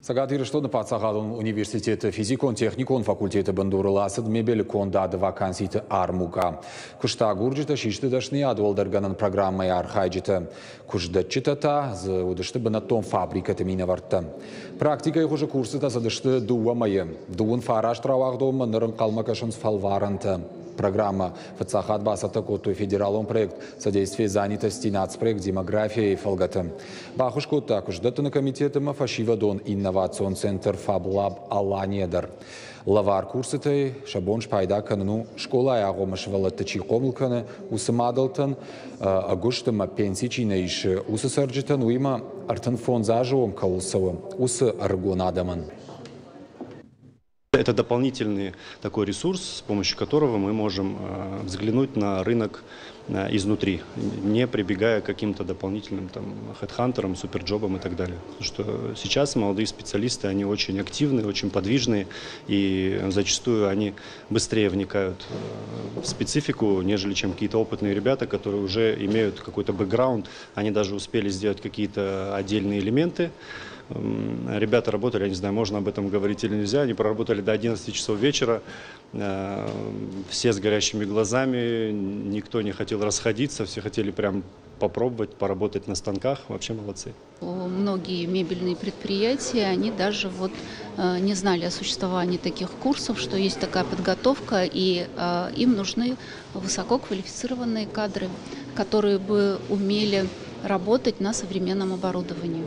Сагатырыштон Пацахадон университеті физикон-техникон факультеті бандурыласыд мебелі кондады ваканситы армуга. Кушта гурджита шишты дашны адволдарганын программай архайджиты. Кушдатчитата з удышты бынаттон фабрикаты минавартты. Практикай хуже курсыта задышты дуамайы. Дуын фараш травағдомы нырын қалмакашын фалваранты. Программа «Фацахат басата коту федералон проект содействие занятости нацпроект демография и фалгаты». Бахуш кота куждатыны комитетыма фашивадон инновацион центр Фаблаб Аланедар. Лавар курсытай шабонш пайда каныну школа ягомыш валаттачи комылканы усымадалтын агуштыма пенсичина иш усы сарджитан уйма артын фонзажуом каулсавым усы аргонадаман. Это дополнительный такой ресурс, с помощью которого мы можем взглянуть на рынок изнутри, не прибегая к каким-то дополнительным хедхантерам, суперджобам и так далее. Потому что сейчас молодые специалисты, они очень активные, очень подвижные, и зачастую они быстрее вникают в специфику, нежели чем какие-то опытные ребята, которые уже имеют какой-то бэкграунд, они даже успели сделать какие-то отдельные элементы. Ребята работали, я не знаю, можно об этом говорить или нельзя, они проработали до 11 часов вечера, все с горящими глазами, никто не хотел расходиться, все хотели прям попробовать, поработать на станках, вообще молодцы. Многие мебельные предприятия, они даже не знали о существовании таких курсов, что есть такая подготовка, и им нужны высококвалифицированные кадры, которые бы умели работать на современном оборудовании.